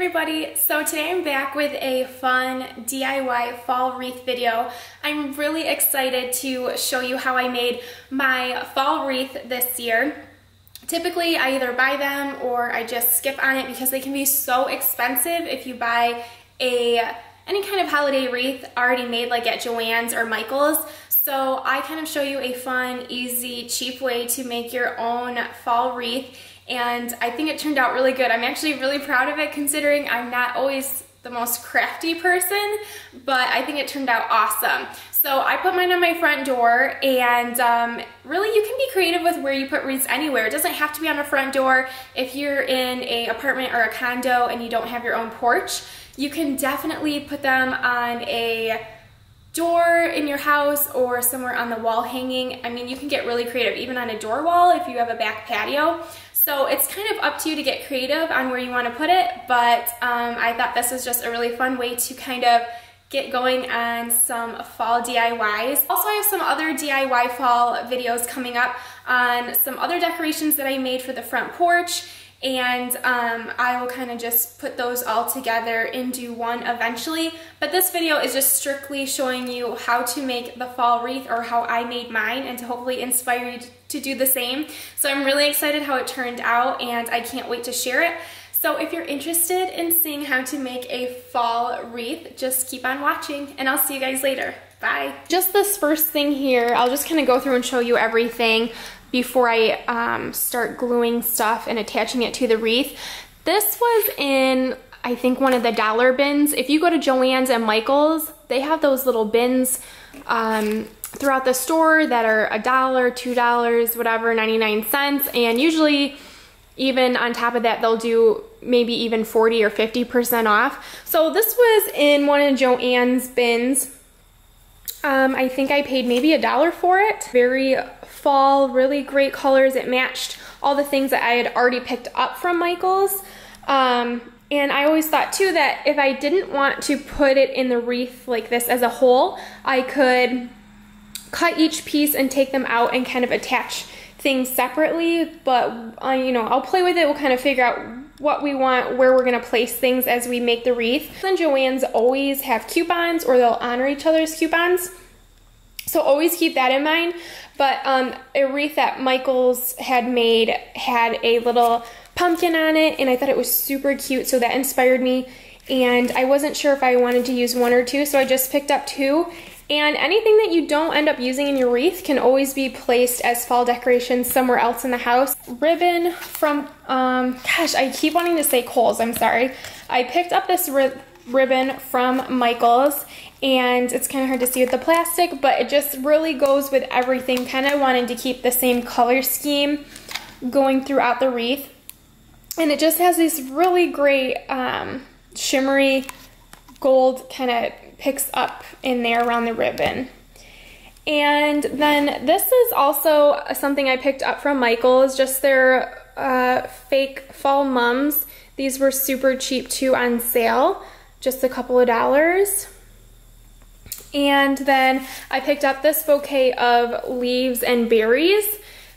everybody, so today I'm back with a fun DIY fall wreath video. I'm really excited to show you how I made my fall wreath this year. Typically I either buy them or I just skip on it because they can be so expensive if you buy any kind of holiday wreath already made like at Joann's or Michael's. So I kind of show you a fun, easy, cheap way to make your own fall wreath. And I think it turned out really good. I'm actually really proud of it considering I'm not always the most crafty person, but I think it turned out awesome. So I put mine on my front door, and really you can be creative with where you put wreaths anywhere. It doesn't have to be on a front door. If you're in an apartment or a condo and you don't have your own porch, you can definitely put them on a door in your house or somewhere on the wall hanging. I mean, you can get really creative, even on a door wall if you have a back patio. So it's kind of up to you to get creative on where you want to put it, but I thought this was just a really fun way to kind of get going on some fall DIYs. Also, I have some other DIY fall videos coming up on some other decorations that I made for the front porch, and I will kind of just put those all together into one eventually. But this video is just strictly showing you how to make the fall wreath, or how I made mine, and to hopefully inspire you to do the same. So I'm really excited how it turned out, and I can't wait to share it. So if you're interested in seeing how to make a fall wreath, just keep on watching, and I'll see you guys later. Bye. Just this first thing here, I'll just kind of go through and show you everything before I start gluing stuff and attaching it to the wreath. This was in, I think, one of the dollar bins. If you go to Joann's and Michael's, they have those little bins throughout the store that are $1, $2, whatever, 99 cents, and usually even on top of that they'll do maybe even 40 or 50% off. So this was in one of Joann's bins. I think I paid maybe $1 for it. Very fall, really great colors. It matched all the things that I had already picked up from Michael's. And I always thought too that if I didn't want to put it in the wreath like this as a whole, I could cut each piece and take them out and kind of attach things separately. But you know, I'll play with it. We'll kind of figure out what we want, where we're gonna place things as we make the wreath. And Joann's always have coupons, or they'll honor each other's coupons. So always keep that in mind. But a wreath that Michael's had made had a little pumpkin on it, and I thought it was super cute, so that inspired me. And I wasn't sure if I wanted to use one or two, so I just picked up two. And anything that you don't end up using in your wreath can always be placed as fall decorations somewhere else in the house. Ribbon from, gosh, I keep wanting to say Kohl's, I'm sorry. I picked up this ribbon from Michael's, and it's kind of hard to see with the plastic, but it just really goes with everything. Kind of wanted to keep the same color scheme going throughout the wreath. And it just has this really great shimmery gold kind of picks up in there around the ribbon. And then this is also something I picked up from Michael's, just their fake fall mums. These were super cheap too on sale, just a couple of dollars. And then I picked up this bouquet of leaves and berries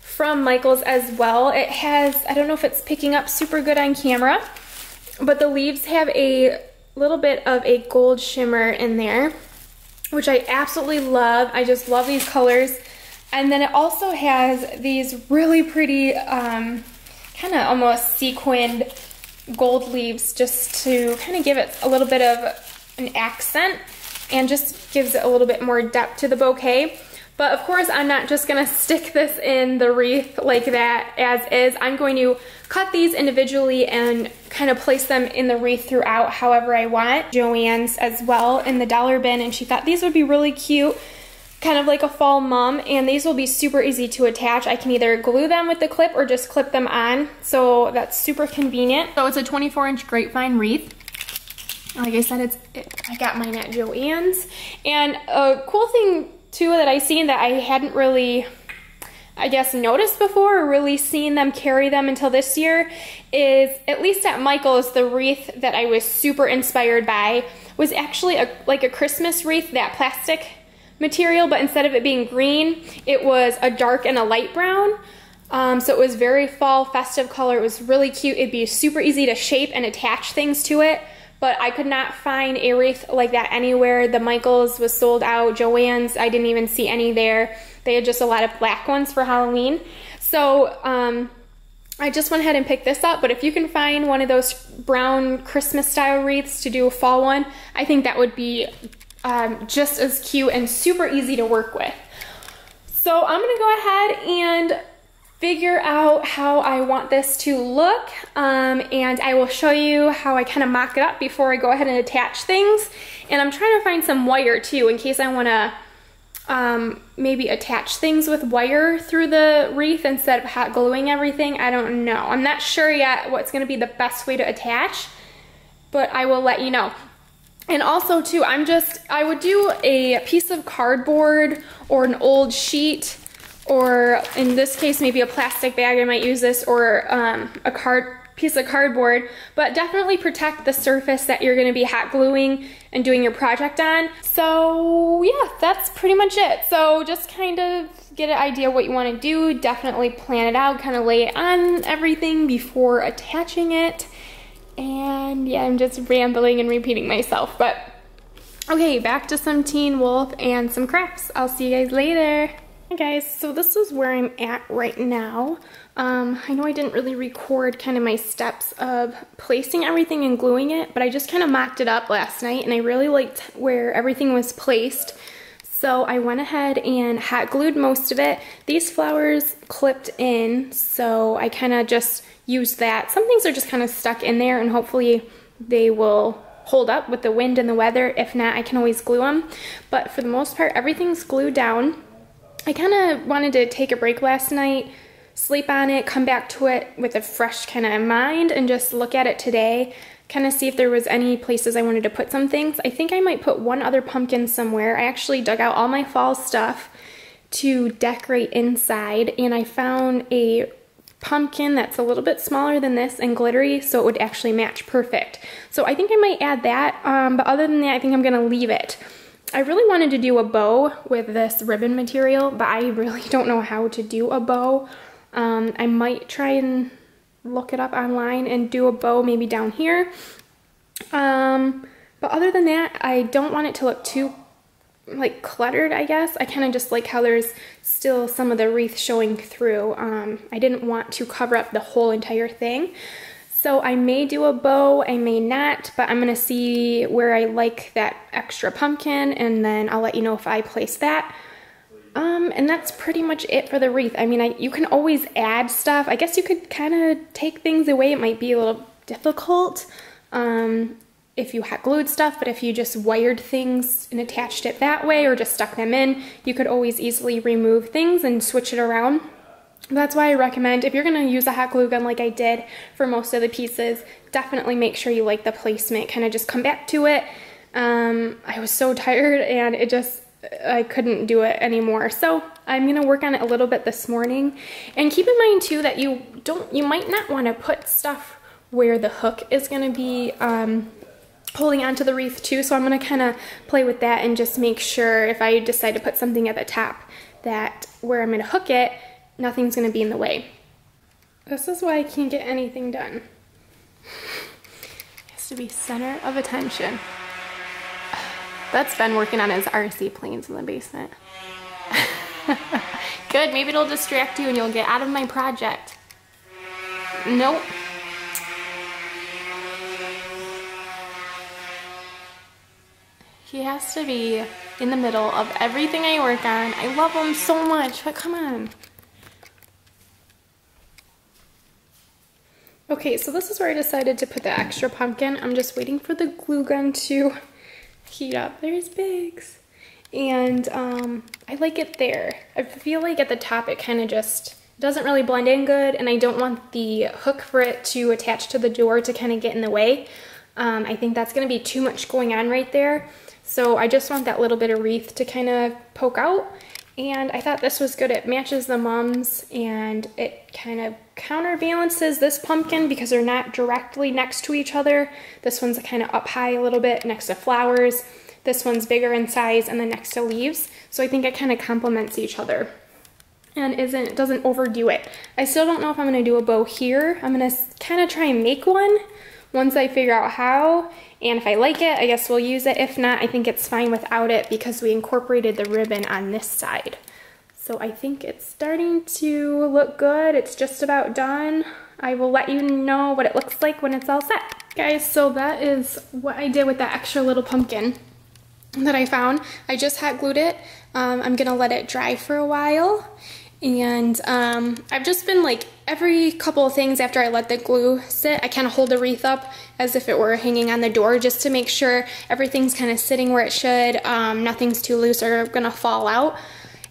from Michael's as well. It has, I don't know if it's picking up super good on camera, but the leaves have a little bit of a gold shimmer in there, which I absolutely love. I just love these colors. And then it also has these really pretty kind of almost sequined gold leaves, just to kind of give it a little bit of an accent and just gives it a little bit more depth to the bouquet. But of course, I'm not just gonna stick this in the wreath like that as is. I'm going to cut these individually and kind of place them in the wreath throughout however I want. Joann's as well in the dollar bin, and she thought these would be really cute, kind of like a fall mum, and these will be super easy to attach. I can either glue them with the clip or just clip them on, so that's super convenient. So it's a 24-inch grapevine wreath. Like I said, I got mine at Joann's. And a cool thing too that I seen that I hadn't really, I guess, noticed before or really seen them carry them until this year is, at least at Michael's, the wreath that I was super inspired by was actually like a Christmas wreath, that plastic material, but instead of it being green, it was a dark and a light brown. So it was very fall festive color. It was really cute. It'd be super easy to shape and attach things to it, but I could not find a wreath like that anywhere. The Michaels was sold out. Joann's, I didn't even see any there. They had just a lot of black ones for Halloween. So I just went ahead and picked this up, but if you can find one of those brown Christmas style wreaths to do a fall one, I think that would be just as cute and super easy to work with. So I'm gonna go ahead and figure out how I want this to look, and I will show you how I kind of mock it up before I go ahead and attach things. And I'm trying to find some wire too, in case I want to maybe attach things with wire through the wreath instead of hot gluing everything. I don't know. I'm not sure yet what's going to be the best way to attach, but I will let you know. And also too, I would do a piece of cardboard or an old sheet, or in this case maybe a plastic bag. I might use this, or a piece of cardboard, but definitely protect the surface that you're going to be hot gluing and doing your project on. So yeah, that's pretty much it. So just kind of get an idea what you want to do. Definitely plan it out, kind of lay it on everything before attaching it. And yeah, I'm just rambling and repeating myself, but okay, back to some Teen Wolf and some crafts. I'll see you guys later. Hey guys, so this is where I'm at right now. I know I didn't really record kind of my steps of placing everything and gluing it, but I just kind of mocked it up last night and I really liked where everything was placed. So I went ahead and hot glued most of it. These flowers clipped in, so I kind of just used that. Some things are just kind of stuck in there and hopefully they will hold up with the wind and the weather. If not, I can always glue them. But for the most part, everything's glued down. I kind of wanted to take a break last night, sleep on it, come back to it with a fresh kind of mind and just look at it today, kind of see if there was any places I wanted to put some things. I think I might put one other pumpkin somewhere. I actually dug out all my fall stuff to decorate inside, and I found a pumpkin that's a little bit smaller than this and glittery, so it would actually match perfect. So I think I might add that, but other than that, I think I'm gonna leave it. I really wanted to do a bow with this ribbon material, but I really don't know how to do a bow. I might try and look it up online and do a bow maybe down here. But other than that, I don't want it to look too like cluttered, I guess. I kind of just like how there's still some of the wreath showing through. I didn't want to cover up the whole entire thing. So I may do a bow, I may not, but I'm gonna see where I like that extra pumpkin, and then I'll let you know if I place that. And that's pretty much it for the wreath. I mean, you can always add stuff. I guess you could kind of take things away. It might be a little difficult if you hot glued stuff, but if you just wired things and attached it that way or just stuck them in, you could always easily remove things and switch it around. That's why I recommend, if you're going to use a hot glue gun like I did for most of the pieces, definitely make sure you like the placement. Kind of just come back to it. I was so tired and I couldn't do it anymore. So I'm going to work on it a little bit this morning. And keep in mind too that you might not want to put stuff where the hook is going to be holding onto the wreath too. So I'm going to kind of play with that and just make sure if I decide to put something at the top that where I'm going to hook it, nothing's going to be in the way. This is why I can't get anything done. It has to be center of attention. That's Ben working on his RC planes in the basement. Good, maybe it'll distract you and you'll get out of my project. Nope. He has to be in the middle of everything I work on. I love him so much, but come on. Okay, so this is where I decided to put the extra pumpkin. I'm just waiting for the glue gun to heat up. There's Biggs. And I like it there. I feel like at the top it kind of just doesn't really blend in good, and I don't want the hook for it to attach to the door to kind of get in the way. I think that's going to be too much going on right there. So I just want that little bit of wreath to kind of poke out. And I thought this was good. It matches the mums and it kind of counterbalances this pumpkin because they're not directly next to each other. This one's kind of up high a little bit next to flowers. This one's bigger in size and then next to leaves. So I think it kind of complements each other. and doesn't overdo it. I still don't know if I'm gonna do a bow here. I'm gonna kind of try and make one once I figure out how, and if I like it, I guess we'll use it. If not, I think it's fine without it because we incorporated the ribbon on this side. So I think it's starting to look good. It's just about done. I will let you know what it looks like when it's all set. Guys, so that is what I did with that extra little pumpkin that I found. I just hot glued it. I'm gonna let it dry for a while. And I've just been like, every couple of things after I let the glue sit, I kind of hold the wreath up as if it were hanging on the door just to make sure everything's kind of sitting where it should, nothing's too loose or gonna fall out.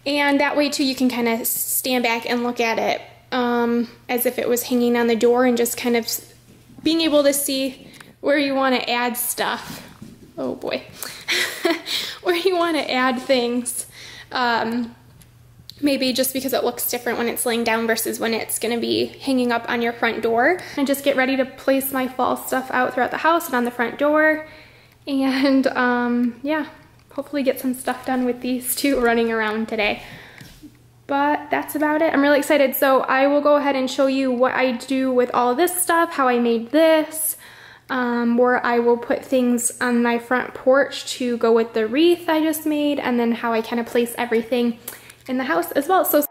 And that way too, you can kind of stand back and look at it as if it was hanging on the door, and just kind of being able to see where you want to add stuff. Oh boy. Where you want to add things. Maybe just because it looks different when it's laying down versus when it's going to be hanging up on your front door. And just get ready to place my fall stuff out throughout the house and on the front door. And yeah, hopefully get some stuff done with these two running around today. But that's about it. I'm really excited. So I will go ahead and show you what I do with all of this stuff, how I made this, where I will put things on my front porch to go with the wreath I just made, and then how I kind of place everything in the house as well. So